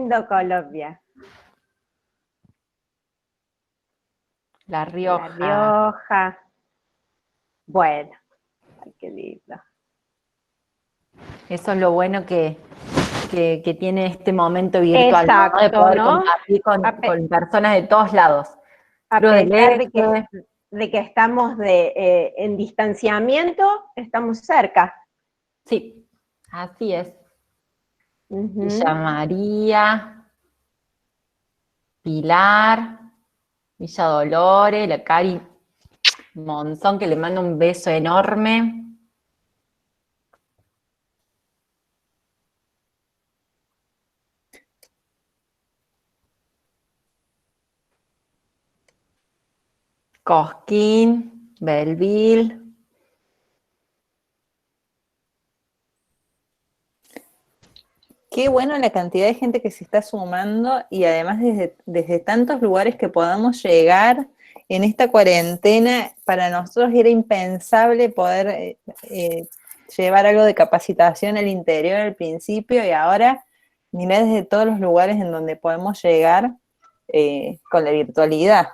lindo Colombia. La Rioja. La Rioja. Bueno, ay, qué lindo. Eso es lo bueno que tiene este momento virtual, ¿no? De Exacto, poder ¿no? compartir A, con personas de todos lados. a Cruz del pesar Este. de que estamos en distanciamiento, estamos cerca. Sí, así es. Villa Ujú. María, Pilar, Villa Dolores, la Cari Monzón, que le mando un beso enorme. Cosquín, Belleville. Qué bueno la cantidad de gente que se está sumando y además desde tantos lugares que podamos llegar en esta cuarentena. Para nosotros era impensable poder llevar algo de capacitación al interior al principio, y ahora mirá desde todos los lugares en donde podemos llegar con la virtualidad.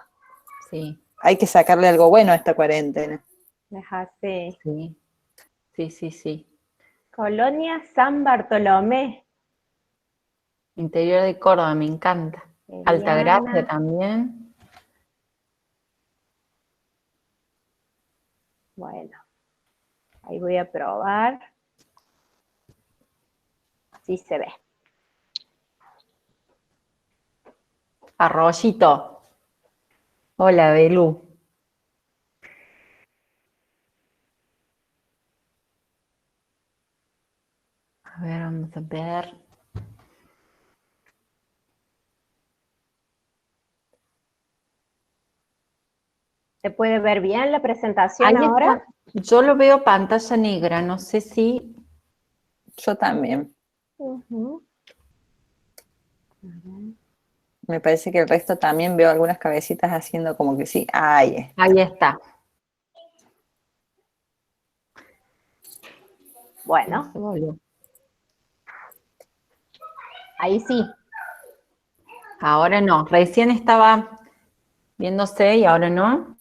Sí, Hay que sacarle algo bueno a esta cuarentena. Es así. sí, sí, sí, sí. Colonia San Bartolomé. Interior de Córdoba, me encanta. Altagracia Eliana. también. Bueno, ahí voy a probar. Sí se ve. Arroyito. Hola, Belú. A ver, vamos a ver. ¿Se puede ver bien la presentación Ahí ahora? está. Yo lo veo pantalla negra, no sé si... Yo también. Uh-huh. Me parece que el resto también veo algunas cabecitas haciendo como que sí. Ahí está. Ahí está. Bueno, ahí sí. Ahora no, recién estaba viéndose y ahora no.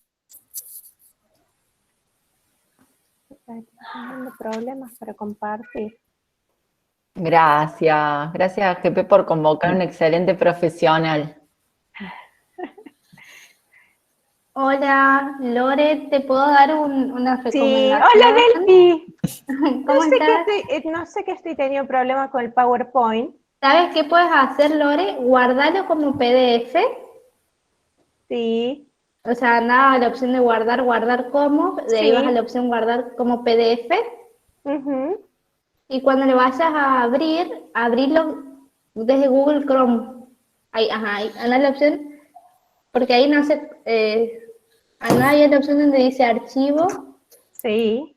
Estoy teniendo problemas para compartir. Gracias, gracias Jepe por convocar a un excelente profesional. Hola, Lore, ¿te puedo dar una Sí, hola recomendación? Delphi. ¿Cómo estás? No sé que estoy teniendo problemas con el PowerPoint. ¿Sabes qué puedes hacer, Lore? Guardarlo como PDF. Sí, O sea, nada, la opción de guardar, guardar como. De ahí vas a la sí. opción guardar como PDF. Uh-huh. Y cuando le vayas a abrir, abrirlo desde Google Chrome. Ahí, ajá, ahí, anda la opción. Porque ahí no se. Anda ahí en la opción donde dice archivo. Sí.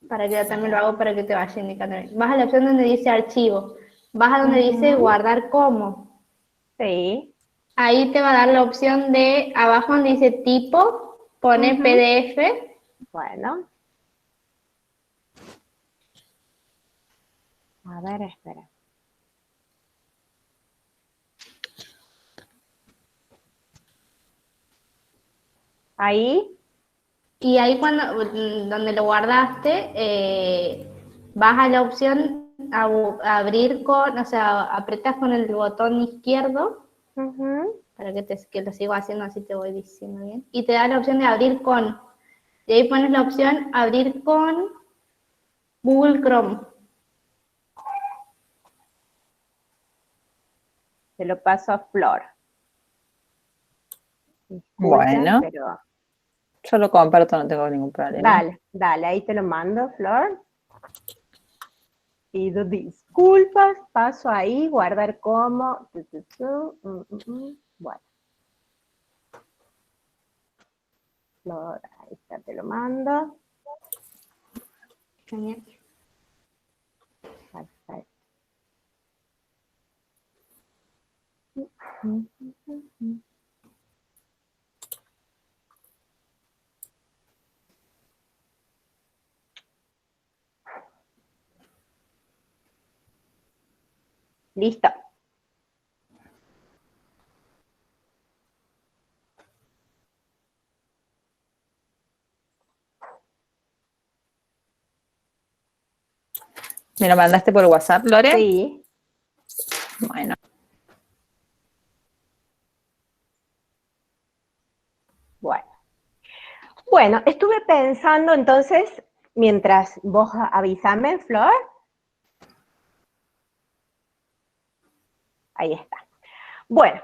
Para que yo también lo hago para que te vaya indicando. Vas a la opción donde dice archivo, vas a donde dice Uh-huh. guardar como. Sí. Ahí te va a dar la opción de abajo donde dice tipo, pone Uh-huh. PDF. Bueno. A ver, espera. Ahí. Y ahí cuando donde lo guardaste, vas a la opción abrir con, o sea, apretas con el botón izquierdo, Uh-huh. para que lo sigo haciendo así te voy diciendo bien. Y te da la opción de abrir con. Y ahí pones la opción abrir con Google Chrome. Se lo paso a Flor. Disculpen, Bueno, pero... yo lo comparto, no tengo ningún problema. Dale, ahí te lo mando, Flor. Pido disculpas, paso ahí, guardar como. Bueno. Flor, ahí está, te lo mando. Genial. Perfecto. Listo. ¿Me lo mandaste por WhatsApp, Lore? Sí. Bueno. Bueno, estuve pensando entonces, mientras vos avísame, Flor. Ahí está. Bueno,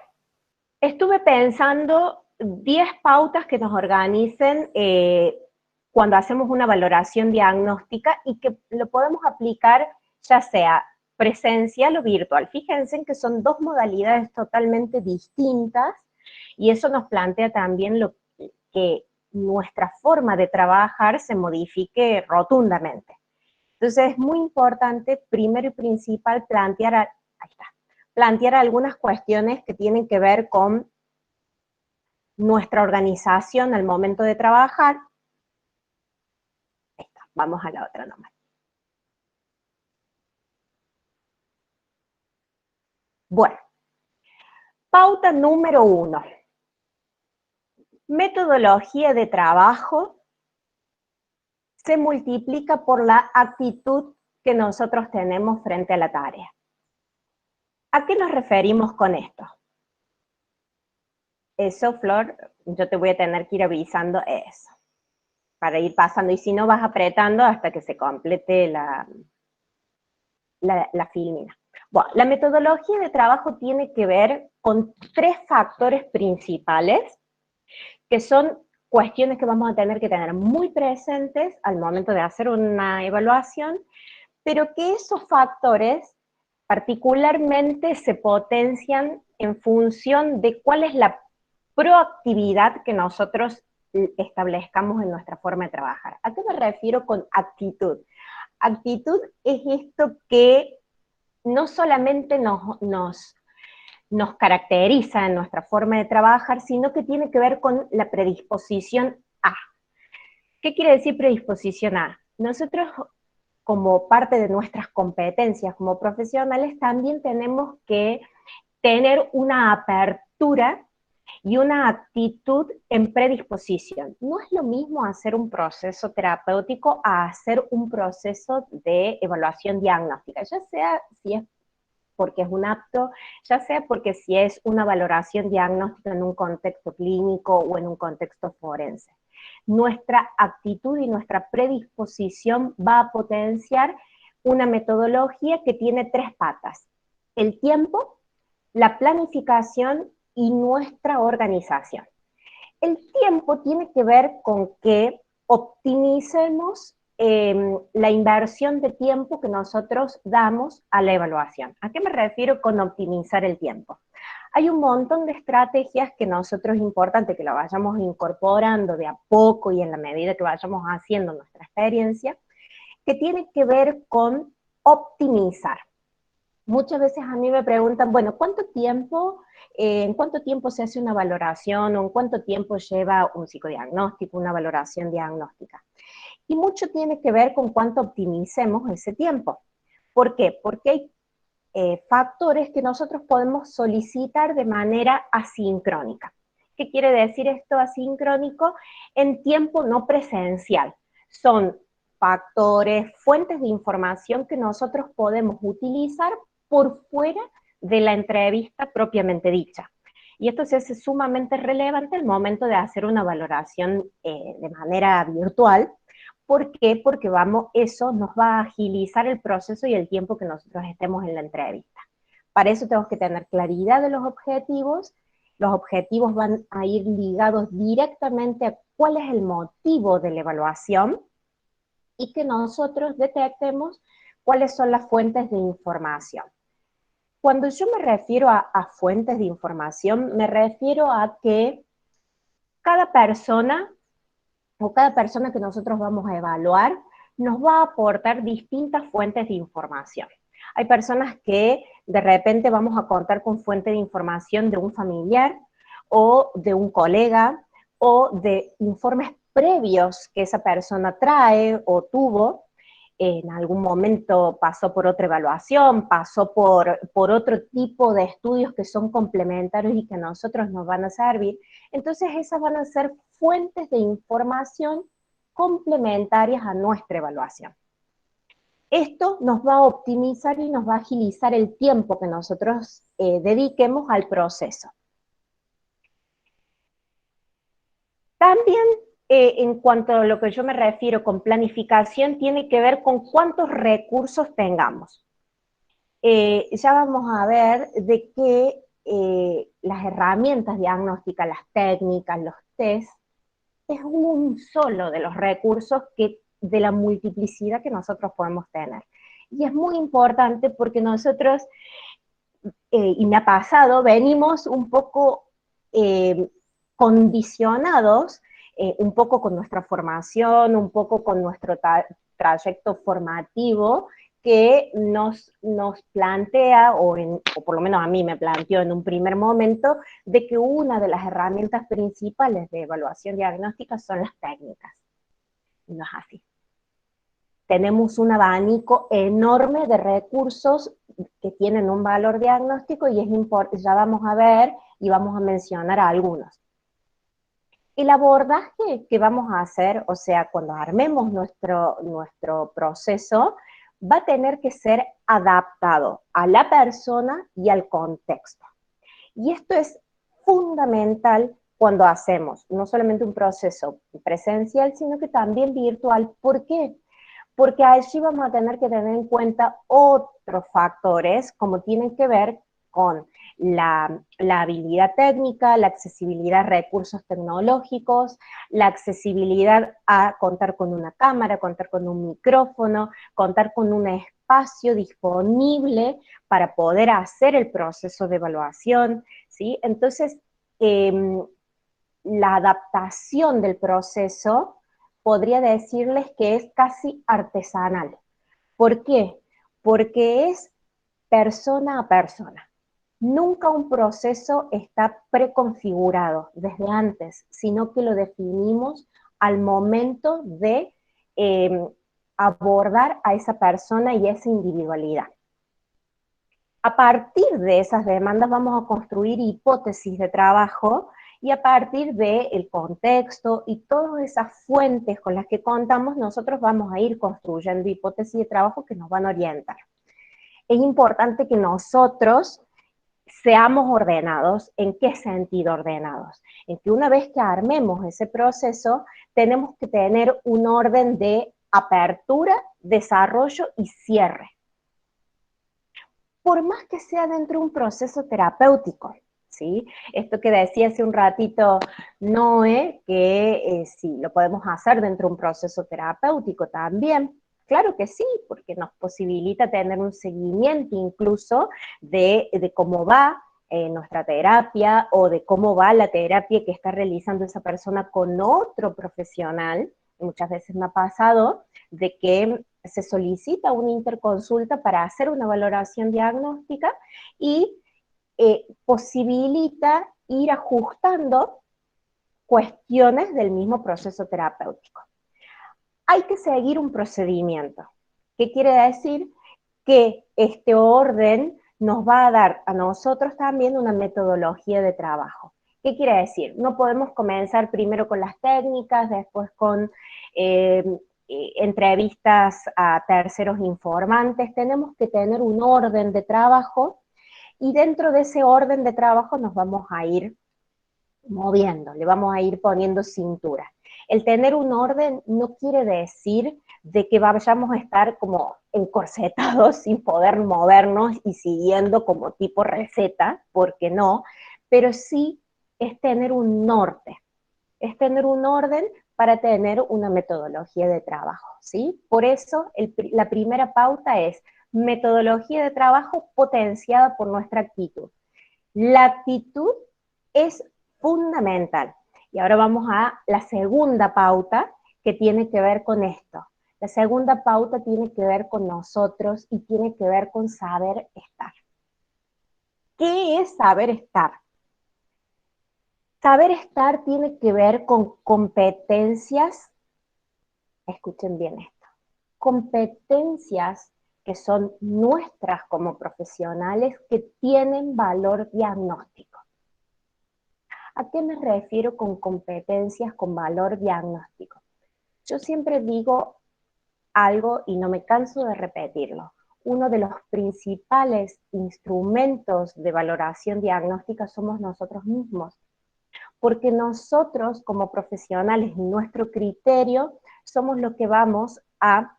estuve pensando 10 pautas que nos organicen cuando hacemos una valoración diagnóstica y que lo podemos aplicar ya sea presencial o virtual. Fíjense en que son dos modalidades totalmente distintas y eso nos plantea también lo que nuestra forma de trabajar se modifique rotundamente. Entonces es muy importante, primero y principal, plantear algunas cuestiones que tienen que ver con nuestra organización al momento de trabajar. Ahí está, vamos a la otra nomás. Bueno, pauta número 1. Metodología de trabajo se multiplica por la actitud que nosotros tenemos frente a la tarea. ¿A qué nos referimos con esto? Eso, Flor, yo te voy a tener que ir avisando eso, para ir pasando, y si no vas apretando hasta que se complete la filmina. Bueno, la metodología de trabajo tiene que ver con 3 factores principales, que son cuestiones que vamos a tener que tener muy presentes al momento de hacer una evaluación, pero que esos factores particularmente se potencian en función de cuál es la proactividad que nosotros establezcamos en nuestra forma de trabajar. ¿A qué me refiero con actitud? Actitud es esto que no solamente nos caracteriza en nuestra forma de trabajar, sino que tiene que ver con la predisposición a. ¿Qué quiere decir predisposición a? Nosotros, como parte de nuestras competencias como profesionales, también tenemos que tener una apertura y una actitud en predisposición. No es lo mismo hacer un proceso terapéutico a hacer un proceso de evaluación diagnóstica, ya sea si es porque es un apto, ya sea porque si es una valoración diagnóstica en un contexto clínico o en un contexto forense. Nuestra actitud y nuestra predisposición va a potenciar una metodología que tiene 3 patas: el tiempo, la planificación y nuestra organización. El tiempo tiene que ver con que optimicemos la inversión de tiempo que nosotros damos a la evaluación. ¿A qué me refiero con optimizar el tiempo? Hay un montón de estrategias que nosotros es importante que lo vayamos incorporando de a poco y en la medida que vayamos haciendo nuestra experiencia, que tiene que ver con optimizar. Muchas veces a mí me preguntan, bueno, ¿en cuánto tiempo se hace una valoración o en cuánto tiempo lleva un psicodiagnóstico, una valoración diagnóstica? Y mucho tiene que ver con cuánto optimicemos ese tiempo. ¿Por qué? Porque hay factores que nosotros podemos solicitar de manera asincrónica. ¿Qué quiere decir esto asincrónico? En tiempo no presencial. Son factores, fuentes de información que nosotros podemos utilizar por fuera de la entrevista propiamente dicha. Y esto se hace sumamente relevante al momento de hacer una valoración de manera virtual. ¿Por qué? Porque eso nos va a agilizar el proceso y el tiempo que nosotros estemos en la entrevista. Para eso tenemos que tener claridad de los objetivos. Los objetivos van a ir ligados directamente a cuál es el motivo de la evaluación y que nosotros detectemos cuáles son las fuentes de información. Cuando yo me refiero a fuentes de información, me refiero a que cada persona que nosotros vamos a evaluar nos va a aportar distintas fuentes de información. Hay personas que de repente vamos a contar con fuente de información de un familiar o de un colega o de informes previos que esa persona trae o tuvo. En algún momento pasó por otra evaluación, pasó por otro tipo de estudios que son complementarios y que a nosotros nos van a servir. Entonces esas van a ser fuentes de información complementarias a nuestra evaluación. Esto nos va a optimizar y nos va a agilizar el tiempo que nosotros dediquemos al proceso. También, en cuanto a lo que yo me refiero con planificación, tiene que ver con cuántos recursos tengamos. Ya vamos a ver de que las herramientas diagnósticas, las técnicas, los test, es un solo de los recursos de la multiplicidad que nosotros podemos tener. Y es muy importante porque nosotros, y me ha pasado, venimos un poco condicionados, un poco con nuestra formación, un poco con nuestro trayecto formativo, que nos plantea, o por lo menos a mí me planteó en un primer momento, de que una de las herramientas principales de evaluación diagnóstica son las técnicas. Y no es así. Tenemos un abanico enorme de recursos que tienen un valor diagnóstico y ya vamos a ver y vamos a mencionar algunos. El abordaje que vamos a hacer, o sea, cuando armemos nuestro proceso, va a tener que ser adaptado a la persona y al contexto. Y esto es fundamental cuando hacemos no solamente un proceso presencial, sino que también virtual. ¿Por qué? Porque allí vamos a tener que tener en cuenta otros factores, como tienen que ver con la habilidad técnica, la accesibilidad a recursos tecnológicos, la accesibilidad a contar con una cámara, contar con un micrófono, contar con un espacio disponible para poder hacer el proceso de evaluación, ¿sí? Entonces, la adaptación del proceso podría decirles que es casi artesanal. ¿Por qué? Porque es persona a persona. Nunca un proceso está preconfigurado desde antes, sino que lo definimos al momento de abordar a esa persona y esa individualidad. A partir de esas demandas vamos a construir hipótesis de trabajo y a partir del contexto y todas esas fuentes con las que contamos, nosotros vamos a ir construyendo hipótesis de trabajo que nos van a orientar. Es importante que nosotros seamos ordenados. ¿En qué sentido ordenados? En que una vez que armemos ese proceso, tenemos que tener un orden de apertura, desarrollo y cierre. Por más que sea dentro de un proceso terapéutico, ¿sí? Esto que decía hace un ratito Noé, que sí, lo podemos hacer dentro de un proceso terapéutico también. Claro que sí, porque nos posibilita tener un seguimiento incluso de cómo va nuestra terapia o de cómo va la terapia que está realizando esa persona con otro profesional. Muchas veces me ha pasado de que se solicita una interconsulta para hacer una valoración diagnóstica y posibilita ir ajustando cuestiones del mismo proceso terapéutico. Hay que seguir un procedimiento. ¿Qué quiere decir? Que este orden nos va a dar a nosotros también una metodología de trabajo. ¿Qué quiere decir? No podemos comenzar primero con las técnicas, después con entrevistas a terceros informantes. Tenemos que tener un orden de trabajo y dentro de ese orden de trabajo nos vamos a ir moviendo, le vamos a ir poniendo cintura. El tener un orden no quiere decir de que vayamos a estar como encorsetados sin poder movernos y siguiendo como tipo receta, porque no, pero sí es tener un norte, es tener un orden para tener una metodología de trabajo, ¿sí? Por eso la primera pauta es metodología de trabajo potenciada por nuestra actitud. La actitud es fundamental. Y ahora vamos a la segunda pauta que tiene que ver con esto. La segunda pauta tiene que ver con nosotros y tiene que ver con saber estar. ¿Qué es saber estar? Saber estar tiene que ver con competencias, escuchen bien esto, competencias que son nuestras como profesionales que tienen valor diagnóstico. ¿A qué me refiero con competencias con valor diagnóstico? Yo siempre digo algo y no me canso de repetirlo. Uno de los principales instrumentos de valoración diagnóstica somos nosotros mismos, porque nosotros como profesionales, nuestro criterio, somos los que vamos a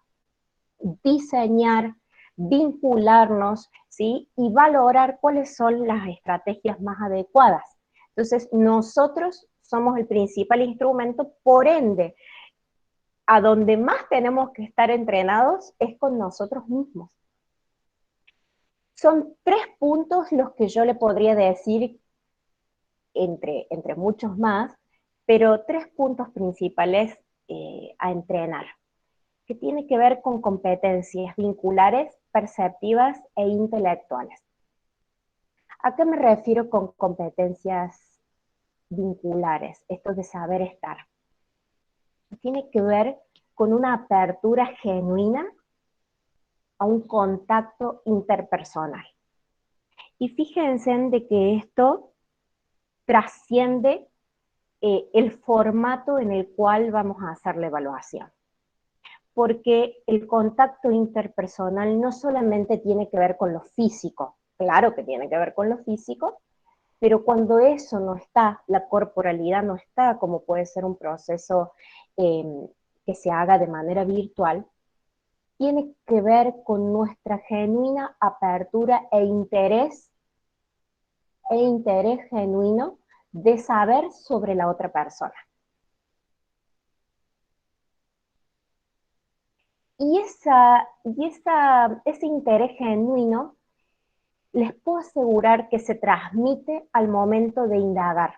diseñar, vincularnos, ¿sí? Y valorar cuáles son las estrategias más adecuadas. Entonces, nosotros somos el principal instrumento, por ende, a donde más tenemos que estar entrenados es con nosotros mismos. Son 3 puntos los que yo le podría decir, entre muchos más, pero 3 puntos principales a entrenar, que tiene que ver con competencias vinculares, perceptivas e intelectuales. ¿A qué me refiero con competencias vinculares? Esto de saber estar. Tiene que ver con una apertura genuina a un contacto interpersonal. Y fíjense de que esto trasciende el formato en el cual vamos a hacer la evaluación. Porque el contacto interpersonal no solamente tiene que ver con lo físico, claro que tiene que ver con lo físico, pero cuando eso no está, la corporalidad no está, como puede ser un proceso que se haga de manera virtual, tiene que ver con nuestra genuina apertura e interés genuino de saber sobre la otra persona. Y ese interés genuino, les puedo asegurar que se transmite al momento de indagar,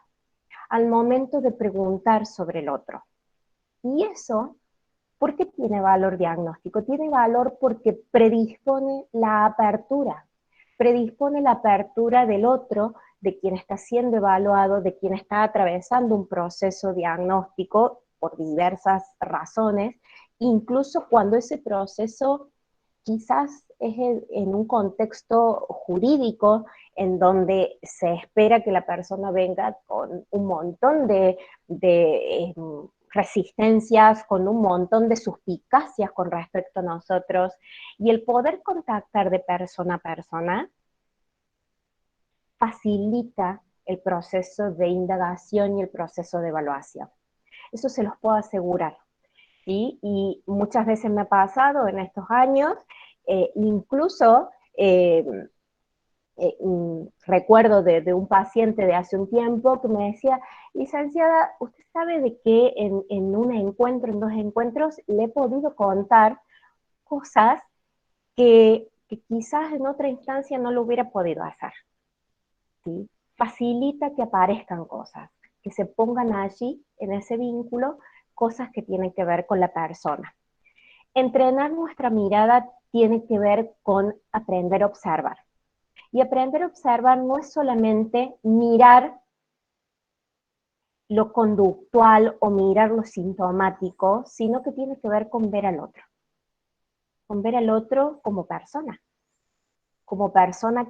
al momento de preguntar sobre el otro. Y eso, ¿por qué tiene valor diagnóstico? Tiene valor porque predispone la apertura del otro, de quien está siendo evaluado, de quien está atravesando un proceso diagnóstico por diversas razones, incluso cuando ese proceso quizás es en un contexto jurídico en donde se espera que la persona venga con un montón de resistencias, con un montón de suspicacias con respecto a nosotros, y el poder contactar de persona a persona facilita el proceso de indagación y el proceso de evaluación. Eso se los puedo asegurar, ¿sí? Y muchas veces me ha pasado en estos años, incluso recuerdo de un paciente de hace un tiempo que me decía, licenciada, ¿usted sabe de que en un encuentro, en 2 encuentros, le he podido contar cosas que quizás en otra instancia no lo hubiera podido hacer? ¿Sí? Facilita que aparezcan cosas, que se pongan allí, en ese vínculo, cosas que tienen que ver con la persona. Entrenar nuestra mirada tiene que ver con aprender a observar. Y aprender a observar no es solamente mirar lo conductual o mirar lo sintomático, sino que tiene que ver con ver al otro como persona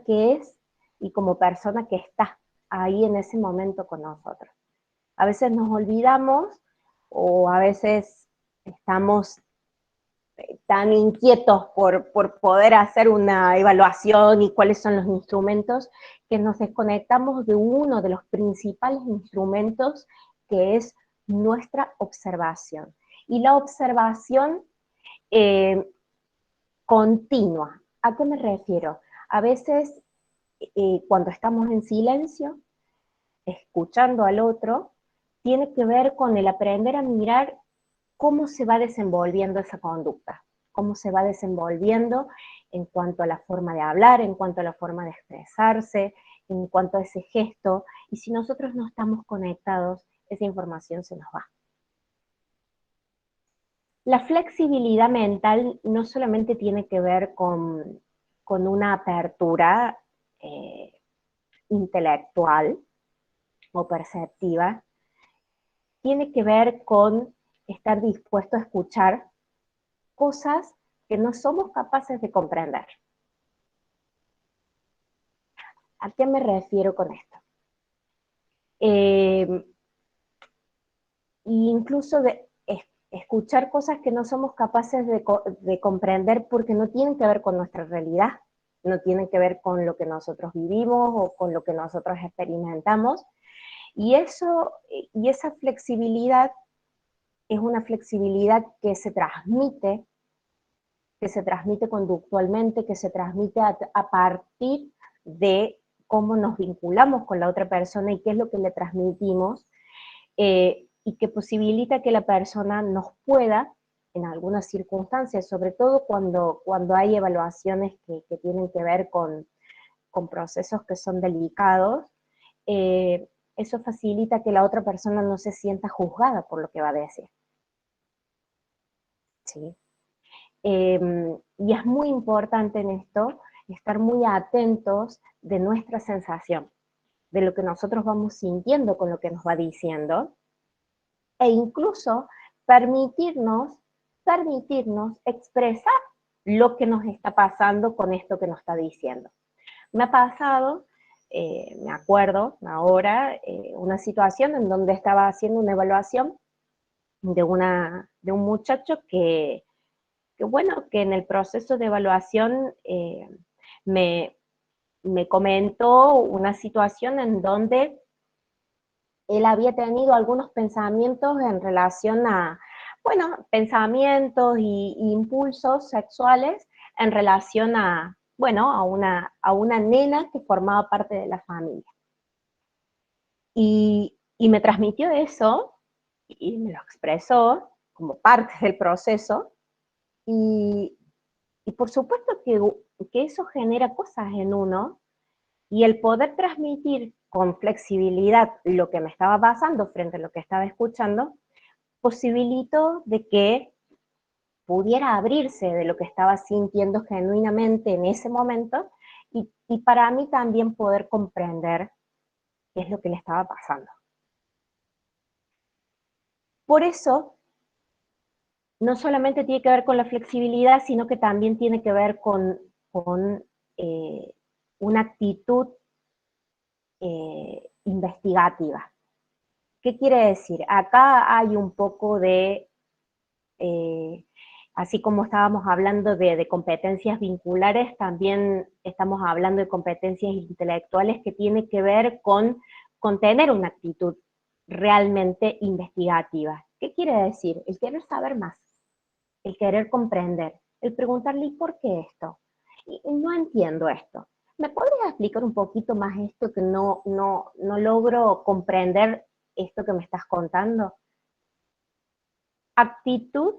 que es y como persona que está ahí en ese momento con nosotros. A veces nos olvidamos o a veces estamos tan inquietos por poder hacer una evaluación y cuáles son los instrumentos, que nos desconectamos de uno de los principales instrumentos, que es nuestra observación. Y la observación continua. ¿A qué me refiero? A veces, cuando estamos en silencio, escuchando al otro, tiene que ver con el aprender a mirar cómo se va desenvolviendo esa conducta, cómo se va desenvolviendo en cuanto a la forma de hablar, en cuanto a la forma de expresarse, en cuanto a ese gesto, y si nosotros no estamos conectados, esa información se nos va. La flexibilidad mental no solamente tiene que ver con una apertura intelectual o perceptiva, tiene que ver con estar dispuesto a escuchar cosas que no somos capaces de comprender. ¿A qué me refiero con esto? Incluso escuchar cosas que no somos capaces de comprender porque no tienen que ver con nuestra realidad, no tienen que ver con lo que nosotros vivimos o con lo que nosotros experimentamos. Y esa flexibilidad es una flexibilidad que se transmite conductualmente, que se transmite a partir de cómo nos vinculamos con la otra persona y qué es lo que le transmitimos, y que posibilita que la persona nos pueda, en algunas circunstancias, sobre todo cuando hay evaluaciones que tienen que ver con procesos que son delicados, eso facilita que la otra persona no se sienta juzgada por lo que va a decir. ¿Sí? Y es muy importante en esto estar muy atentos de nuestra sensación, de lo que nosotros vamos sintiendo con lo que nos va diciendo, e incluso permitirnos expresar lo que nos está pasando con esto que nos está diciendo. Me ha pasado, me acuerdo ahora, una situación en donde estaba haciendo una evaluación de un muchacho que en el proceso de evaluación me comentó una situación en donde él había tenido algunos pensamientos en relación a, pensamientos e impulsos sexuales en relación a, a una nena que formaba parte de la familia. Y me transmitió eso, y me lo expresó como parte del proceso, y por supuesto que eso genera cosas en uno, y el poder transmitir con flexibilidad lo que me estaba pasando frente a lo que estaba escuchando, posibilitó de que pudiera abrirse de lo que estaba sintiendo genuinamente en ese momento, y para mí también poder comprender qué es lo que le estaba pasando. Por eso, no solamente tiene que ver con la flexibilidad, sino que también tiene que ver con una actitud investigativa. ¿Qué quiere decir? Acá hay un poco de, así como estábamos hablando de competencias vinculares, también estamos hablando de competencias intelectuales que tienen que ver con tener una actitud realmente investigativa. ¿Qué quiere decir? El querer saber más, el querer comprender, el preguntarle, ¿y por qué esto? Y no entiendo esto. ¿Me podrías explicar un poquito más esto que no logro comprender esto que me estás contando? Actitud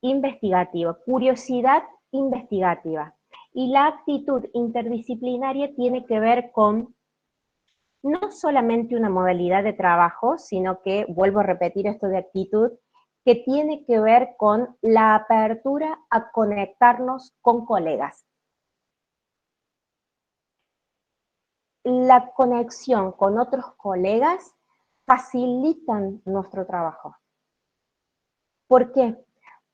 investigativa, curiosidad investigativa. Y la actitud interdisciplinaria tiene que ver con no solamente una modalidad de trabajo, sino que, vuelvo a repetir esto de actitud, que tiene que ver con la apertura a conectarnos con colegas. La conexión con otros colegas facilitan nuestro trabajo. ¿Por qué?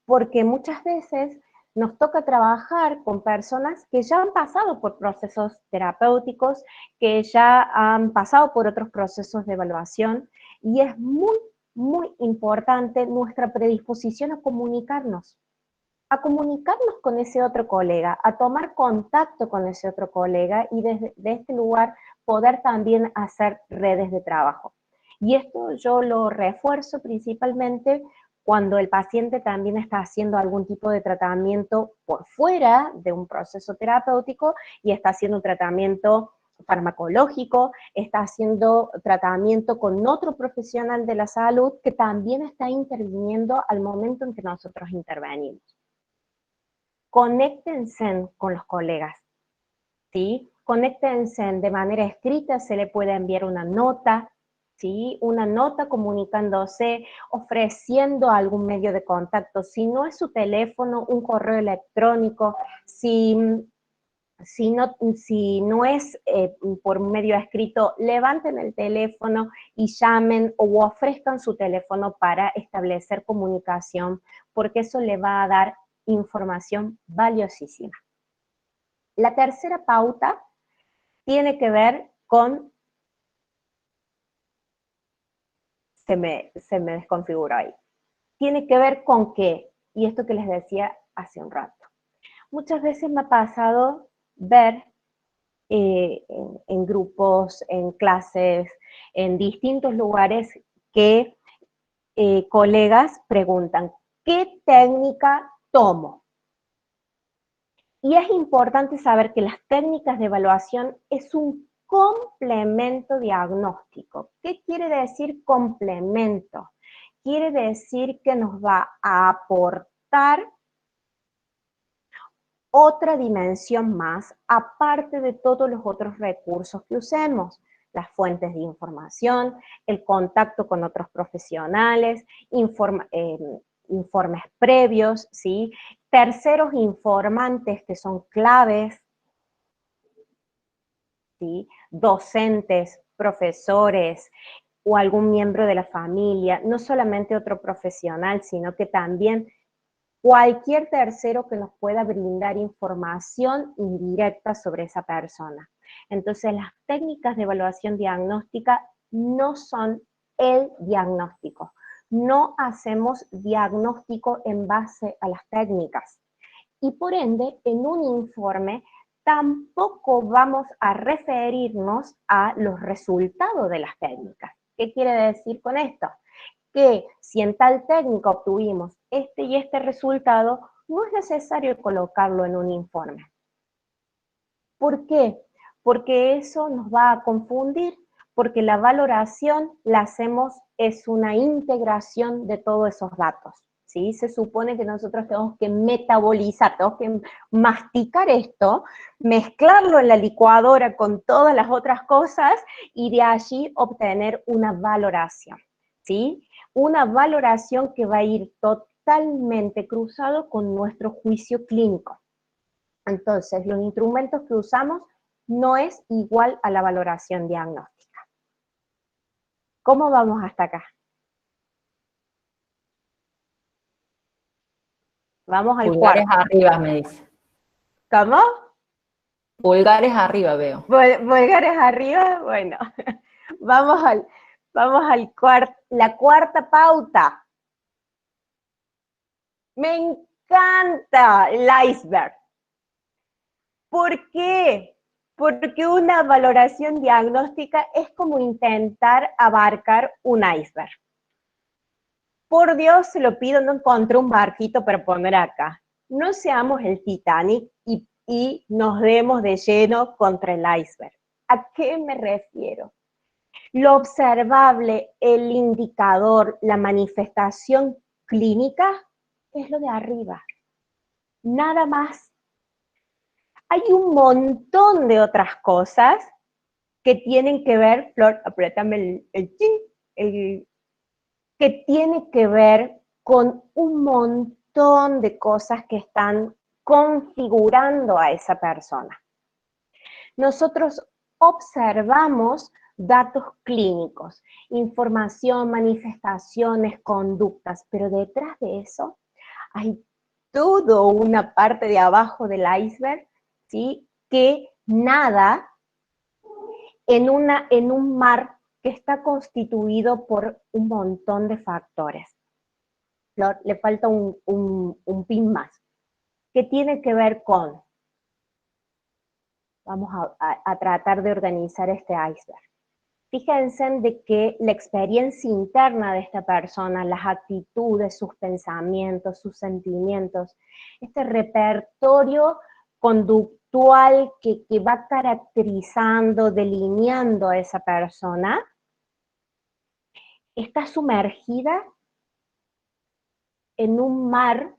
Porque muchas veces nos toca trabajar con personas que ya han pasado por procesos terapéuticos, que ya han pasado por otros procesos de evaluación, y es muy, muy importante nuestra predisposición a comunicarnos con ese otro colega, a tomar contacto con ese otro colega, y desde este lugar poder también hacer redes de trabajo. Y esto yo lo refuerzo principalmente cuando el paciente también está haciendo algún tipo de tratamiento por fuera de un proceso terapéutico y está haciendo un tratamiento farmacológico, está haciendo tratamiento con otro profesional de la salud que también está interviniendo al momento en que nosotros intervenimos. Conéctense con los colegas, ¿sí? Conéctense de manera escrita, se le puede enviar una nota, ¿sí? Una nota comunicándose, ofreciendo algún medio de contacto. Si no es su teléfono, un correo electrónico. Si no es por medio escrito, levanten el teléfono y llamen o ofrezcan su teléfono para establecer comunicación, porque eso le va a dar información valiosísima. La tercera pauta tiene que ver con... Se me desconfiguró ahí. tiene que ver con qué, y esto que les decía hace un rato. Muchas veces me ha pasado ver en grupos, en clases, en distintos lugares que colegas preguntan, ¿qué técnica tomo? Y es importante saber que las técnicas de evaluación es un complemento diagnóstico. ¿Qué quiere decir complemento? Quiere decir que nos va a aportar otra dimensión más, aparte de todos los otros recursos que usemos, las fuentes de información, el contacto con otros profesionales, informes previos, ¿sí? Terceros informantes que son claves, ¿sí? Docentes, profesores o algún miembro de la familia, no solamente otro profesional, sino que también cualquier tercero que nos pueda brindar información indirecta sobre esa persona. Entonces, las técnicas de evaluación diagnóstica no son el diagnóstico. No hacemos diagnóstico en base a las técnicas. Y por ende, en un informe tampoco vamos a referirnos a los resultados de las técnicas. ¿Qué quiere decir con esto? Que si en tal técnica obtuvimos este y este resultado, no es necesario colocarlo en un informe. ¿Por qué? Porque eso nos va a confundir, porque la valoración la hacemos, es una integración de todos esos datos, ¿sí? Se supone que nosotros tenemos que metabolizar, tenemos que masticar esto, mezclarlo en la licuadora con todas las otras cosas y de allí obtener una valoración, ¿sí? Una valoración que va a ir totalmente cruzado con nuestro juicio clínico. Entonces, los instrumentos que usamos no es igual a la valoración diagnóstica. ¿Cómo vamos hasta acá? Vamos al Pulgares cuarto. arriba, me dice. ¿Cómo? Pulgares arriba veo. Pulgares arriba, bueno. Vamos al la cuarta pauta. Me encanta el iceberg. ¿Por qué? Porque una valoración diagnóstica es como intentar abarcar un iceberg. Por Dios, se lo pido, no encontré un barquito para poner acá. No seamos el Titanic y nos demos de lleno contra el iceberg. ¿A qué me refiero? Lo observable, el indicador, la manifestación clínica es lo de arriba. Nada más. Hay un montón de otras cosas que tienen que ver, Flor, apriétame que tiene que ver con un montón de cosas que están configurando a esa persona. Nosotros observamos datos clínicos, información, manifestaciones, conductas, pero detrás de eso hay toda una parte de abajo del iceberg, ¿sí? Que nada en un mar que está constituido por un montón de factores. Le falta un pin más, que tiene que ver con, vamos a tratar de organizar este iceberg. Fíjense de que la experiencia interna de esta persona, las actitudes, sus pensamientos, sus sentimientos, este repertorio conductual que va caracterizando, delineando a esa persona, está sumergida en un mar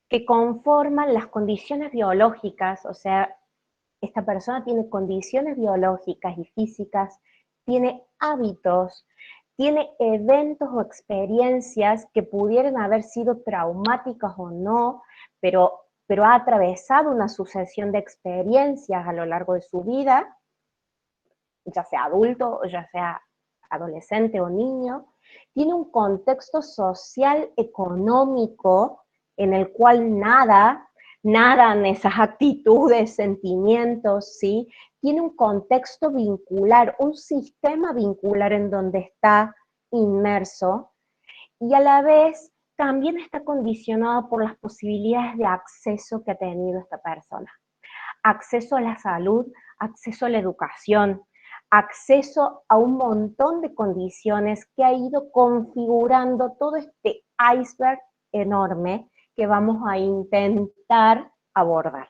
que conforman las condiciones biológicas, o sea, esta persona tiene condiciones biológicas y físicas, tiene hábitos, tiene eventos o experiencias que pudieran haber sido traumáticas o no, pero ha atravesado una sucesión de experiencias a lo largo de su vida, ya sea adulto o ya sea adolescente o niño, tiene un contexto social, económico, en el cual nadan esas actitudes, sentimientos, ¿sí? Tiene un contexto vincular, un sistema vincular en donde está inmerso, y a la vez también está condicionado por las posibilidades de acceso que ha tenido esta persona. Acceso a la salud, acceso a la educación, acceso a un montón de condiciones que ha ido configurando todo este iceberg enorme que vamos a intentar abordar.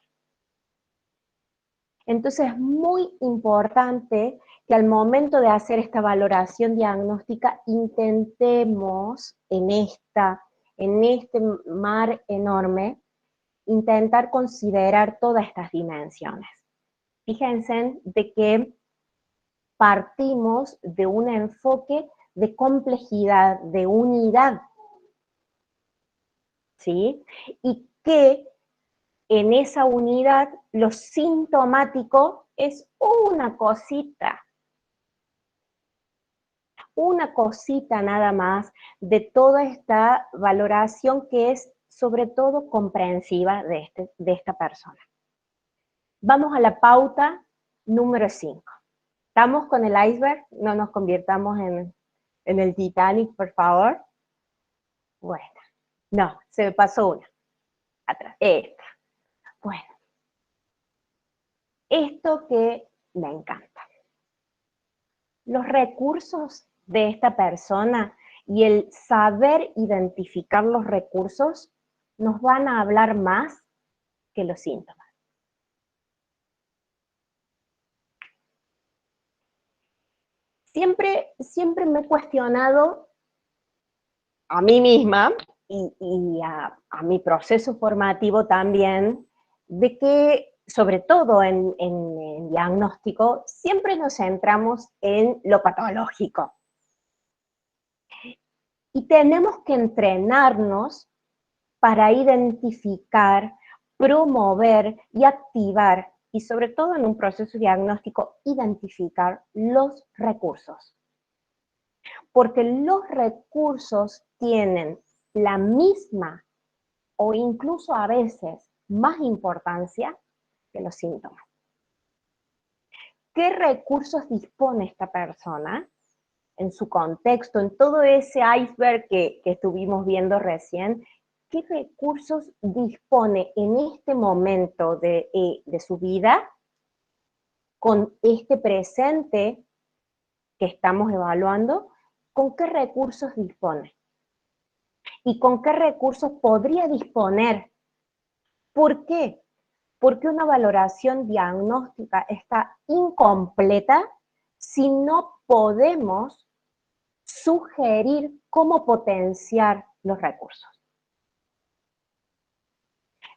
Entonces es muy importante que al momento de hacer esta valoración diagnóstica intentemos en este mar enorme, intentar considerar todas estas dimensiones. Fíjense de que partimos de un enfoque de complejidad, de unidad, ¿sí? Y que en esa unidad lo sintomático es una cosita nada más de toda esta valoración que es sobre todo comprensiva de esta persona. Vamos a la pauta número 5. ¿Estamos con el iceberg? No nos convirtamos en el Titanic, por favor. Bueno, no, se me pasó una. Atrás, esta. Bueno, esto que me encanta. Los recursos de esta persona y el saber identificar los recursos nos van a hablar más que los síntomas. Siempre me he cuestionado a mí misma y a mi proceso formativo también, de que, sobre todo en diagnóstico, siempre nos centramos en lo patológico. Y tenemos que entrenarnos para identificar, promover y activar, y sobre todo en un proceso diagnóstico, identificar los recursos. Porque los recursos tienen la misma o incluso a veces más importancia que los síntomas. ¿Qué recursos dispone esta persona en su contexto, en todo ese iceberg que estuvimos viendo recién? ¿Qué recursos dispone en este momento de su vida con este presente que estamos evaluando? ¿Con qué recursos dispone? ¿Y con qué recursos podría disponer? ¿Por qué? Porque una valoración diagnóstica está incompleta si no podemos sugerir cómo potenciar los recursos.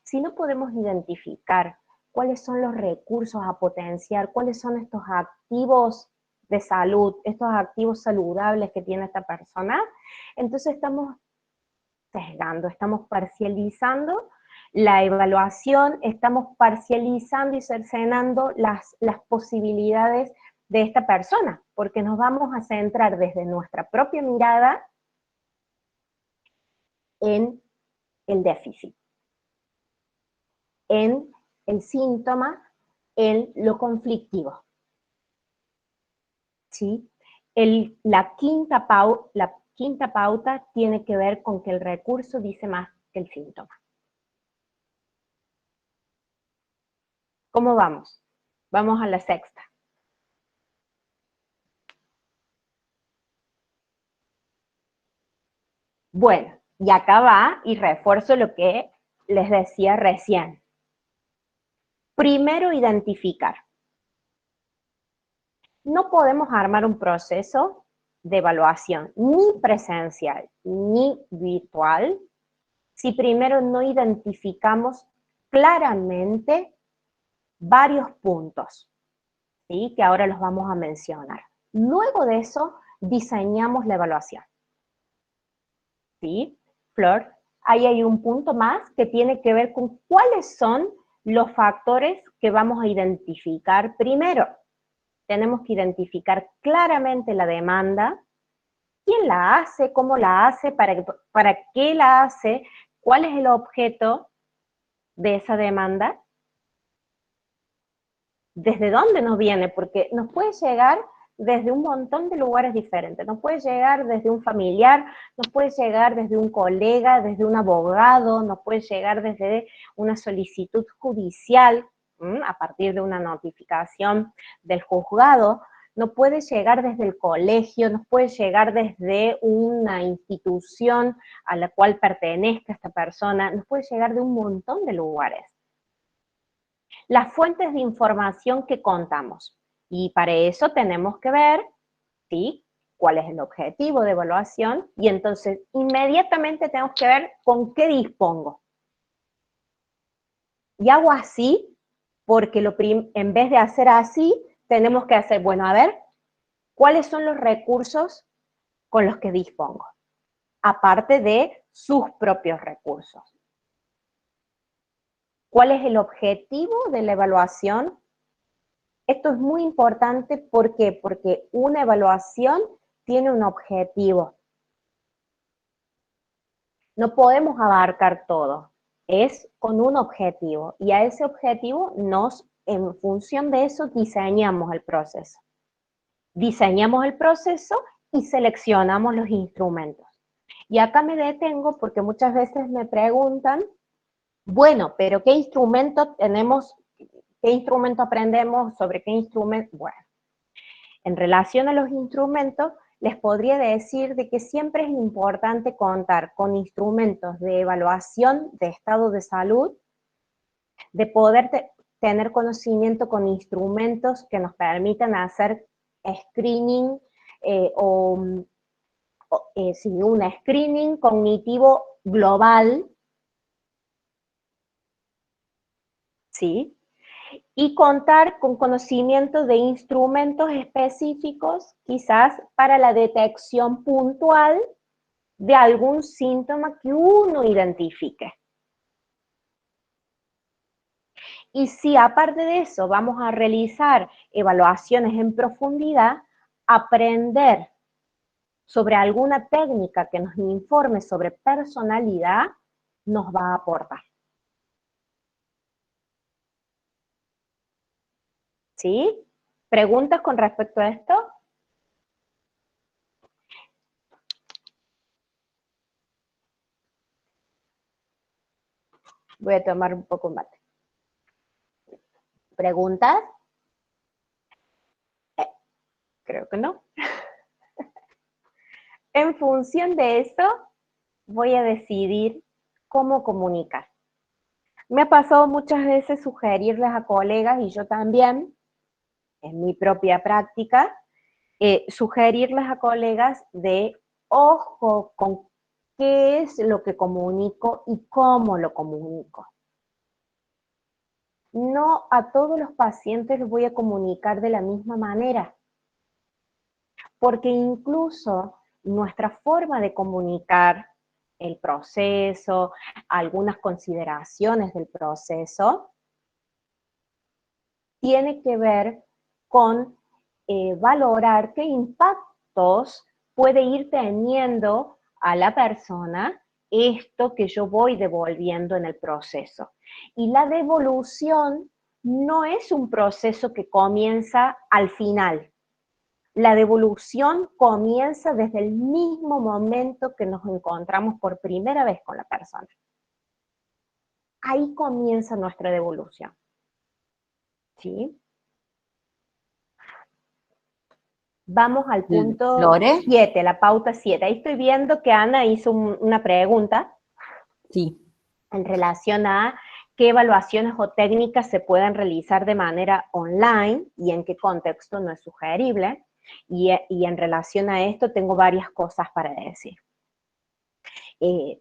Si no podemos identificar cuáles son los recursos a potenciar, cuáles son estos activos de salud, estos activos saludables que tiene esta persona, entonces estamos sesgando, estamos parcializando la evaluación, estamos parcializando y cercenando las posibilidades de esta persona, porque nos vamos a centrar desde nuestra propia mirada en el déficit, en el síntoma, en lo conflictivo. ¿Sí? La quinta pauta tiene que ver con que el recurso dice más que el síntoma. ¿Cómo vamos? Vamos a la sexta. Bueno, y acá va y refuerzo lo que les decía recién. Primero, identificar. No podemos armar un proceso de evaluación ni presencial ni virtual si primero no identificamos claramente varios puntos, ¿sí? Que ahora los vamos a mencionar. Luego de eso, diseñamos la evaluación. ¿Sí? Flor, ahí hay un punto más que tiene que ver con cuáles son los factores que vamos a identificar primero. Tenemos que identificar claramente la demanda, quién la hace, cómo la hace, para qué la hace, cuál es el objeto de esa demanda, desde dónde nos viene, porque nos puede llegar desde un montón de lugares diferentes. Nos puede llegar desde un familiar, nos puede llegar desde un colega, desde un abogado, nos puede llegar desde una solicitud judicial, a partir de una notificación del juzgado, nos puede llegar desde el colegio, nos puede llegar desde una institución a la cual pertenezca esta persona, nos puede llegar de un montón de lugares. Las fuentes de información que contamos. Y para eso tenemos que ver, ¿sí?, cuál es el objetivo de evaluación, y entonces inmediatamente tenemos que ver con qué dispongo. Y hago así porque en vez de hacer así, tenemos que hacer, bueno, a ver, ¿cuáles son los recursos con los que dispongo? Aparte de sus propios recursos. ¿Cuál es el objetivo de la evaluación? Esto es muy importante, ¿por qué? Porque una evaluación tiene un objetivo. No podemos abarcar todo, es con un objetivo, y a ese objetivo en función de eso, diseñamos el proceso. Diseñamos el proceso y seleccionamos los instrumentos. Y acá me detengo porque muchas veces me preguntan, bueno, pero ¿qué instrumento tenemos? ¿Qué instrumento aprendemos? ¿Sobre qué instrumento? Bueno, en relación a los instrumentos, les podría decir de que siempre es importante contar con instrumentos de evaluación de estado de salud, de poder tener conocimiento con instrumentos que nos permitan hacer screening un screening cognitivo global, ¿sí? Y contar con conocimiento de instrumentos específicos, quizás para la detección puntual de algún síntoma que uno identifique. Y si aparte de eso vamos a realizar evaluaciones en profundidad, aprender sobre alguna técnica que nos informe sobre personalidad nos va a aportar. ¿Sí? ¿Preguntas con respecto a esto? Voy a tomar un poco más. ¿Preguntas? Creo que no. En función de esto, voy a decidir cómo comunicar. Me ha pasado muchas veces sugerirles a colegas, y yo también, en mi propia práctica, sugerirles a colegas de ojo con qué es lo que comunico y cómo lo comunico. No a todos los pacientes les voy a comunicar de la misma manera, porque incluso nuestra forma de comunicar el proceso, algunas consideraciones del proceso, tiene que ver con valorar qué impactos puede ir teniendo a la persona esto que yo voy devolviendo en el proceso. Y la devolución no es un proceso que comienza al final. La devolución comienza desde el mismo momento que nos encontramos por primera vez con la persona. Ahí comienza nuestra devolución. ¿Sí? Vamos al punto 7, la pauta 7. Ahí estoy viendo que Ana hizo una pregunta. Sí. En relación a qué evaluaciones o técnicas se pueden realizar de manera online y en qué contexto no es sugerible. Y en relación a esto tengo varias cosas para decir.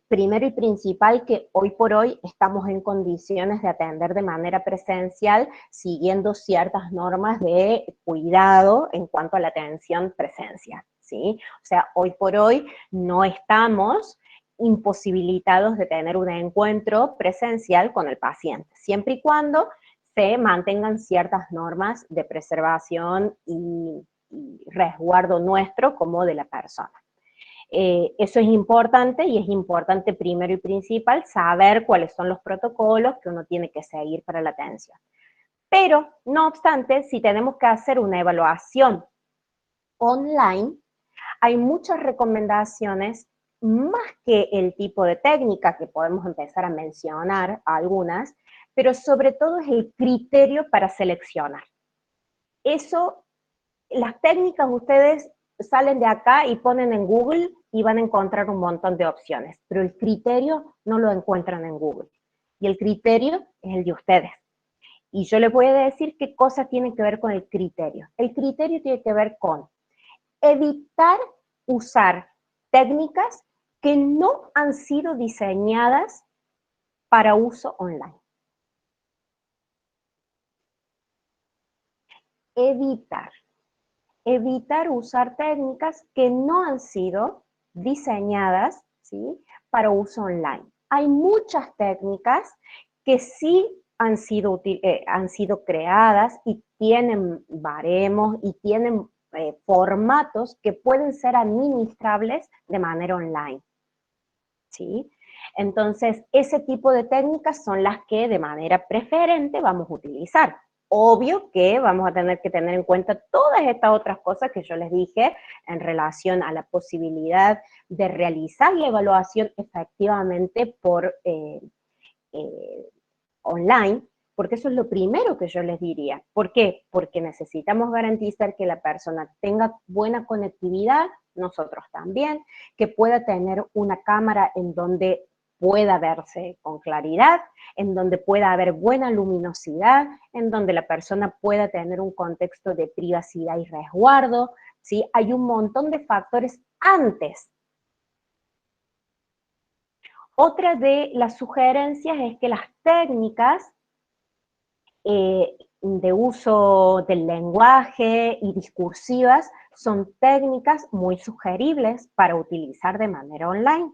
Primero y principal, que hoy por hoy estamos en condiciones de atender de manera presencial siguiendo ciertas normas de cuidado en cuanto a la atención presencial, ¿sí? O sea, hoy por hoy no estamos imposibilitados de tener un encuentro presencial con el paciente, siempre y cuando se mantengan ciertas normas de preservación y resguardo nuestro como de la persona. Eso es importante, y es importante primero y principal saber cuáles son los protocolos que uno tiene que seguir para la atención. Pero, no obstante, si tenemos que hacer una evaluación online, hay muchas recomendaciones, más que el tipo de técnica que podemos empezar a mencionar algunas, pero sobre todo es el criterio para seleccionar. Eso, las técnicas ustedes salen de acá y ponen en Google y van a encontrar un montón de opciones, pero el criterio no lo encuentran en Google. Y el criterio es el de ustedes. Y yo les voy a decir qué cosas tienen que ver con el criterio. El criterio tiene que ver con evitar usar técnicas que no han sido diseñadas para uso online. Evitar usar técnicas que no han sido diseñadas, ¿sí?, para uso online. Hay muchas técnicas que sí han sido creadas y tienen baremos y tienen formatos que pueden ser administrables de manera online, ¿sí? Entonces, ese tipo de técnicas son las que de manera preferente vamos a utilizar. Obvio que vamos a tener que tener en cuenta todas estas otras cosas que yo les dije en relación a la posibilidad de realizar la evaluación efectivamente por online, porque eso es lo primero que yo les diría. ¿Por qué? Porque necesitamos garantizar que la persona tenga buena conectividad, nosotros también, que pueda tener una cámara en donde pueda verse con claridad, en donde pueda haber buena luminosidad, en donde la persona pueda tener un contexto de privacidad y resguardo, ¿sí? Hay un montón de factores antes. Otra de las sugerencias es que las técnicas de uso del lenguaje y discursivas son técnicas muy sugeribles para utilizar de manera online.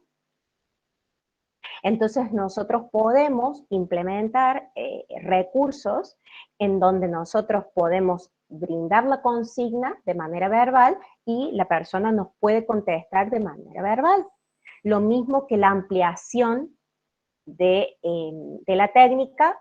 Entonces nosotros podemos implementar recursos en donde nosotros podemos brindar la consigna de manera verbal y la persona nos puede contestar de manera verbal. Lo mismo que la ampliación de la técnica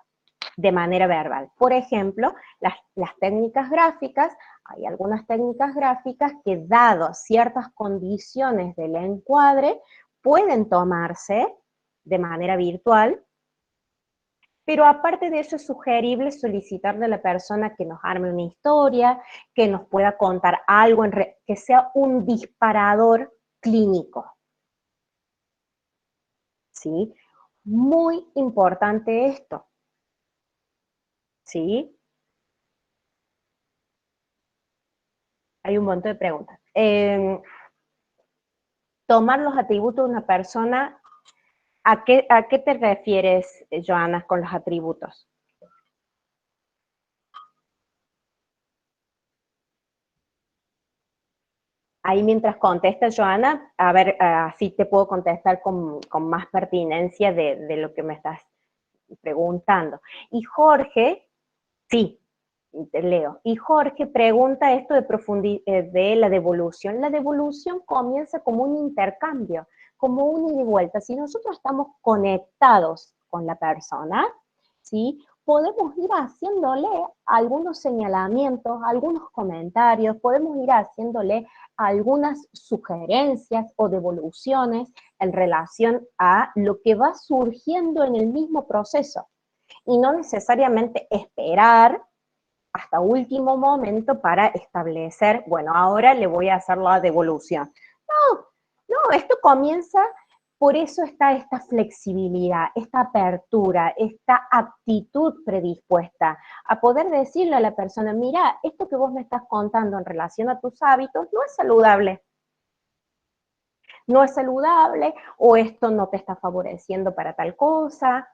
de manera verbal. Por ejemplo, las técnicas gráficas, hay algunas técnicas gráficas que, dado ciertas condiciones del encuadre, pueden tomarse de manera virtual, pero aparte de eso es sugerible solicitarle a la persona que nos arme una historia, que nos pueda contar algo, que sea un disparador clínico. ¿Sí? Muy importante esto. ¿Sí? Hay un montón de preguntas. Tomar los atributos de una persona, ¿a qué te refieres, Joana, con los atributos? Ahí mientras contesta Joana, a ver, así te puedo contestar con más pertinencia de lo que me estás preguntando. Y Jorge, sí, te leo. Y Jorge pregunta esto de la devolución. La devolución comienza como un intercambio, como un ida y vuelta. Si nosotros estamos conectados con la persona, ¿sí?, podemos ir haciéndole algunos señalamientos, algunos comentarios, podemos ir haciéndole algunas sugerencias o devoluciones en relación a lo que va surgiendo en el mismo proceso. Y no necesariamente esperar hasta último momento para establecer, bueno, ahora le voy a hacer la devolución. No, esto comienza, por eso está esta flexibilidad, esta apertura, esta actitud predispuesta a poder decirle a la persona, mira, esto que vos me estás contando en relación a tus hábitos no es saludable. No es saludable, o esto no te está favoreciendo para tal cosa.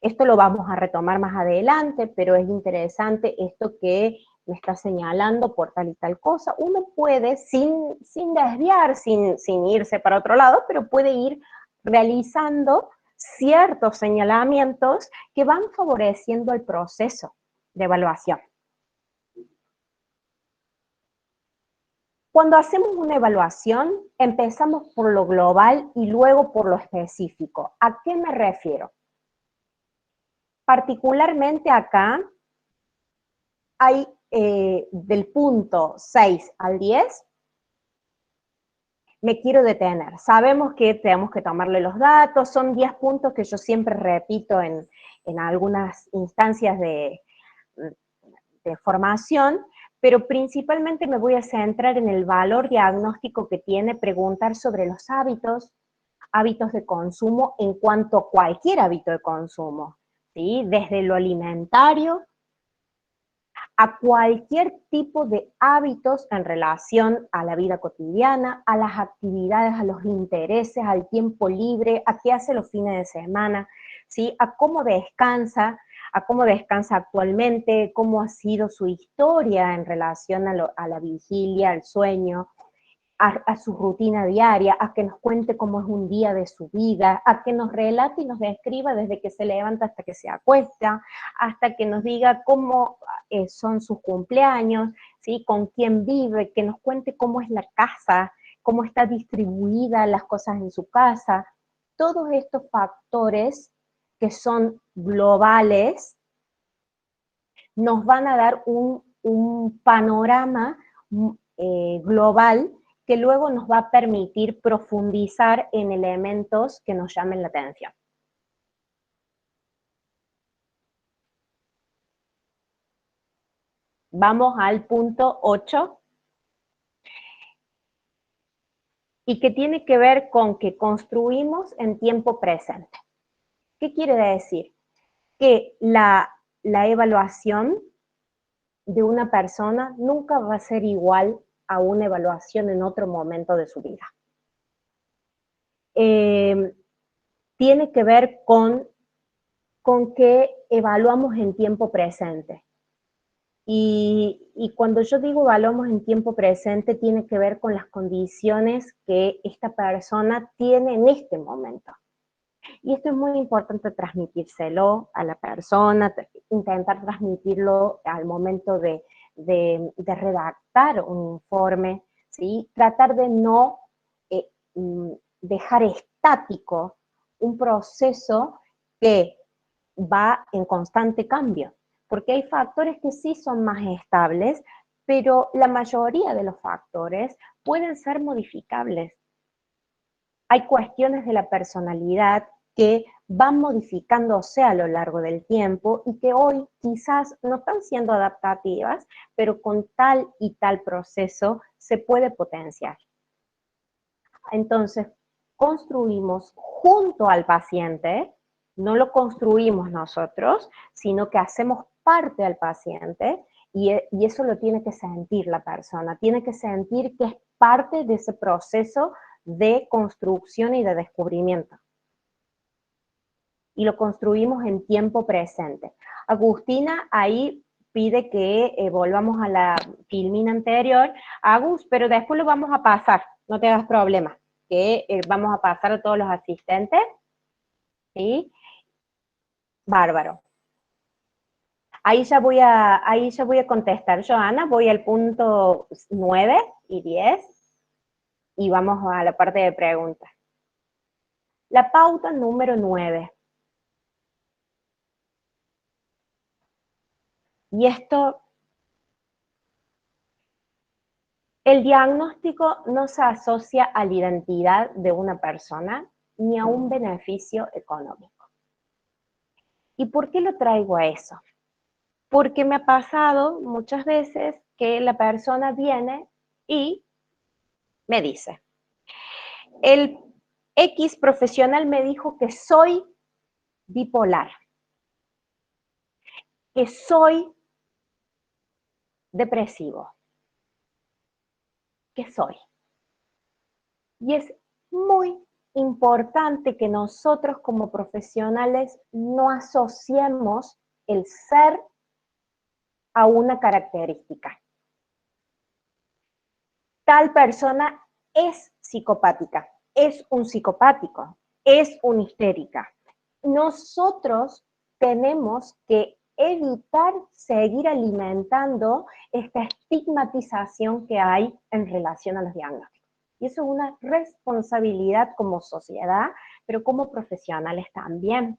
Esto lo vamos a retomar más adelante, pero es interesante esto que me está señalando por tal y tal cosa. Uno puede, sin desviar, sin irse para otro lado, pero puede ir realizando ciertos señalamientos que van favoreciendo el proceso de evaluación. Cuando hacemos una evaluación, empezamos por lo global y luego por lo específico. ¿A qué me refiero? Particularmente acá hay del punto 6 al 10, me quiero detener. Sabemos que tenemos que tomarle los datos, son 10 puntos que yo siempre repito en algunas instancias de formación, pero principalmente me voy a centrar en el valor diagnóstico que tiene preguntar sobre los hábitos de consumo en cuanto a cualquier hábito de consumo, ¿sí? Desde lo alimentario a cualquier tipo de hábitos en relación a la vida cotidiana, a las actividades, a los intereses, al tiempo libre, a qué hace los fines de semana, ¿sí? A cómo descansa actualmente, cómo ha sido su historia en relación a la vigilia, al sueño, a su rutina diaria, a que nos cuente cómo es un día de su vida, a que nos relate y nos describa desde que se levanta hasta que se acuesta, hasta que nos diga cómo son sus cumpleaños, ¿sí? Con quién vive, que nos cuente cómo es la casa, cómo está distribuida las cosas en su casa. Todos estos factores que son globales nos van a dar un panorama global que luego nos va a permitir profundizar en elementos que nos llamen la atención. Vamos al punto 8, y que tiene que ver con que construimos en tiempo presente. ¿Qué quiere decir? Que la evaluación de una persona nunca va a ser igual a una evaluación en otro momento de su vida. Tiene que ver con que evaluamos en tiempo presente. Y cuando yo digo evaluamos en tiempo presente, tiene que ver con las condiciones que esta persona tiene en este momento. Y esto es muy importante transmitírselo a la persona, intentar transmitirlo al momento de redactar un informe, ¿sí? Tratar de no dejar estático un proceso que va en constante cambio, porque hay factores que sí son más estables, pero la mayoría de los factores pueden ser modificables. Hay cuestiones de la personalidad que van modificándose a lo largo del tiempo y que hoy quizás no están siendo adaptativas, pero con tal y tal proceso se puede potenciar. Entonces, construimos junto al paciente, no lo construimos nosotros, sino que hacemos parte al paciente y eso lo tiene que sentir la persona, tiene que sentir que es parte de ese proceso de construcción y de descubrimiento. Y lo construimos en tiempo presente. Agustina ahí pide que volvamos a la filmina anterior. Agus, pero después lo vamos a pasar, no te hagas problema, que vamos a pasar a todos los asistentes. ¿Sí? Bárbaro. Ahí ya voy a contestar, Joana, voy al punto 9 y 10 y vamos a la parte de preguntas. La pauta número 9. Y esto, el diagnóstico no se asocia a la identidad de una persona ni a un beneficio económico. ¿Y por qué lo traigo a eso? Porque me ha pasado muchas veces que la persona viene y me dice, el X profesional me dijo que soy bipolar, que soy depresivo, que soy. Y es muy importante que nosotros como profesionales no asociemos el ser a una característica. Tal persona es psicopática, es un psicopático, es una histérica. Nosotros tenemos que evitar seguir alimentando esta estigmatización que hay en relación a los diagnósticos. Y eso es una responsabilidad como sociedad, pero como profesionales también.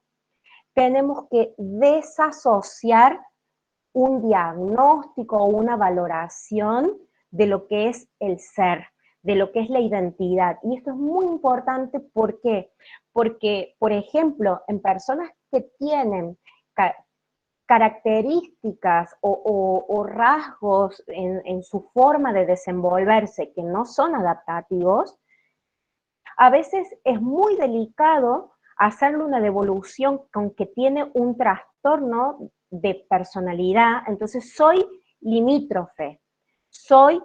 Tenemos que desasociar un diagnóstico o una valoración de lo que es el ser, de lo que es la identidad. Y esto es muy importante, ¿por qué? Porque, por ejemplo, en personas que tienen características o rasgos en su forma de desenvolverse que no son adaptativos, a veces es muy delicado hacerle una devolución con que tiene un trastorno de personalidad, entonces soy limítrofe, soy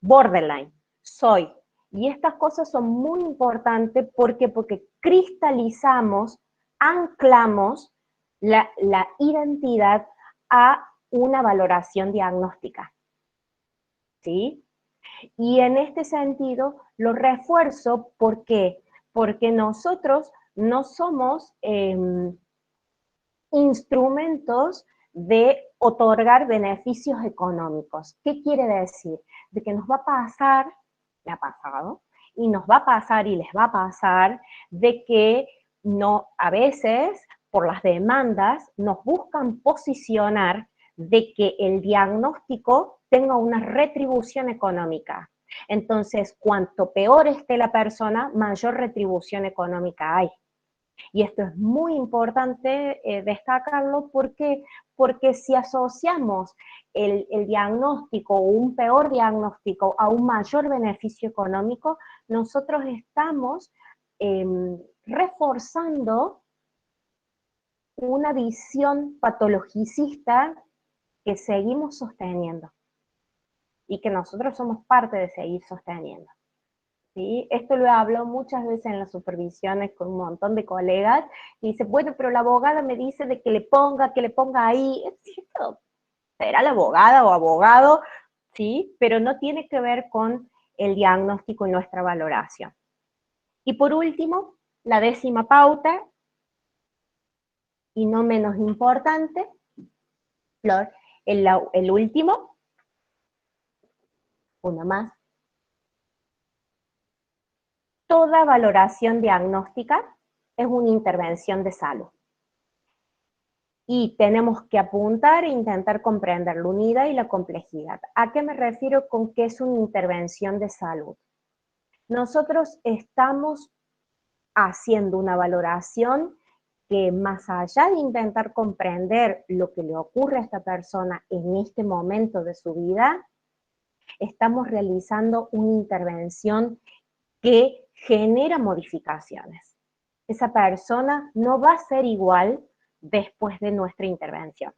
borderline, soy. Y estas cosas son muy importantes porque cristalizamos, anclamos la identidad a una valoración diagnóstica, ¿sí? Y en este sentido lo refuerzo, ¿por qué? Porque nosotros no somos instrumentos de otorgar beneficios económicos. ¿Qué quiere decir? De que nos va a pasar, me ha pasado, y nos va a pasar y les va a pasar, de que no, a veces, por las demandas, nos buscan posicionar de que el diagnóstico tenga una retribución económica. Entonces, cuanto peor esté la persona, mayor retribución económica hay. Y esto es muy importante destacarlo porque si asociamos el diagnóstico o un peor diagnóstico a un mayor beneficio económico, nosotros estamos reforzando una visión patologicista que seguimos sosteniendo y que nosotros somos parte de seguir sosteniendo. ¿Sí? Esto lo he hablado muchas veces en las supervisiones con un montón de colegas, y dice, bueno, pero la abogada me dice de que le ponga ahí, es cierto, será la abogada o abogado, ¿sí? Pero no tiene que ver con el diagnóstico y nuestra valoración. Y por último, la 10ª pauta, y no menos importante, Flor, el último, uno más. Toda valoración diagnóstica es una intervención de salud. Y tenemos que apuntar e intentar comprender la unidad y la complejidad. ¿A qué me refiero con que es una intervención de salud? Nosotros estamos haciendo una valoración que, más allá de intentar comprender lo que le ocurre a esta persona en este momento de su vida, estamos realizando una intervención que genera modificaciones. Esa persona no va a ser igual después de nuestra intervención.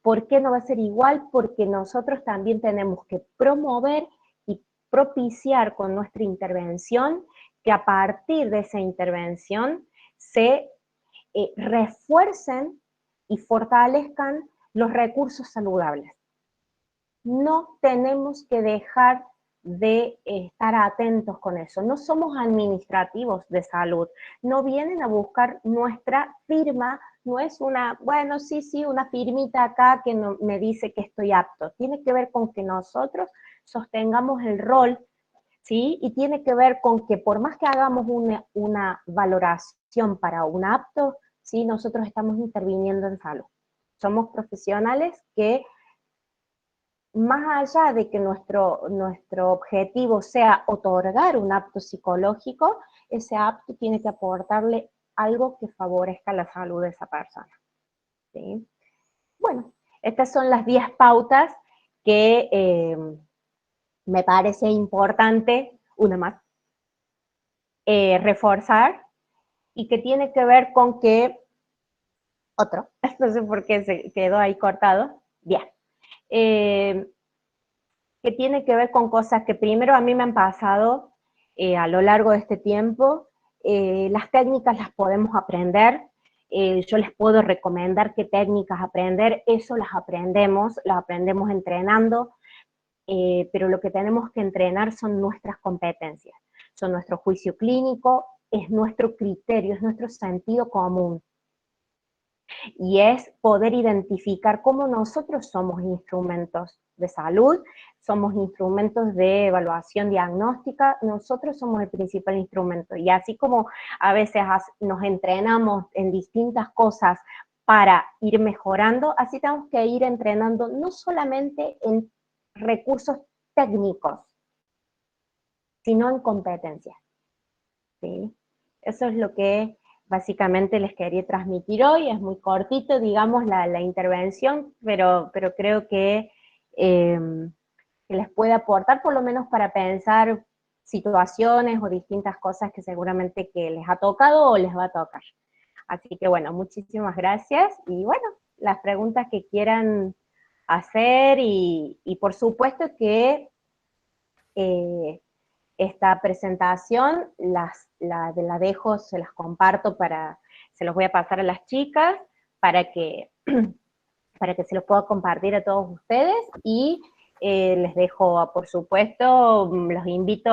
¿Por qué no va a ser igual? Porque nosotros también tenemos que promover y propiciar con nuestra intervención que a partir de esa intervención se refuercen y fortalezcan los recursos saludables. No tenemos que dejar de estar atentos con eso. No somos administrativos de salud, no vienen a buscar nuestra firma, no es una, bueno, sí, una firmita acá que no, me dice que estoy apto. Tiene que ver con que nosotros sostengamos el rol, ¿sí? Y tiene que ver con que por más que hagamos una valoración para un apto, ¿sí? Nosotros estamos interviniendo en salud. Somos profesionales que, más allá de que nuestro objetivo sea otorgar un apto psicológico, ese apto tiene que aportarle algo que favorezca la salud de esa persona, ¿sí? Bueno, estas son las 10 pautas que me parece importante, una más, reforzar, y que tiene que ver con que, no sé por qué se quedó ahí cortado, bien. Que tiene que ver con cosas que primero a mí me han pasado a lo largo de este tiempo. Las técnicas las podemos aprender, yo les puedo recomendar qué técnicas aprender, eso las aprendemos entrenando, pero lo que tenemos que entrenar son nuestras competencias, son nuestro juicio clínico, es nuestro criterio, es nuestro sentido común. Y es poder identificar cómo nosotros somos instrumentos de salud, somos instrumentos de evaluación diagnóstica, nosotros somos el principal instrumento. Y así como a veces nos entrenamos en distintas cosas para ir mejorando, así tenemos que ir entrenando no solamente en recursos técnicos, sino en competencias, ¿sí? Eso es lo que básicamente les quería transmitir hoy. Es muy cortito, digamos, la intervención, pero creo que les puede aportar por lo menos para pensar situaciones o distintas cosas que seguramente que les ha tocado o les va a tocar. Así que bueno, muchísimas gracias y bueno, las preguntas que quieran hacer y por supuesto que esta presentación la dejo, se las comparto se los voy a pasar a las chicas para que se los pueda compartir a todos ustedes y les dejo, por supuesto, los invito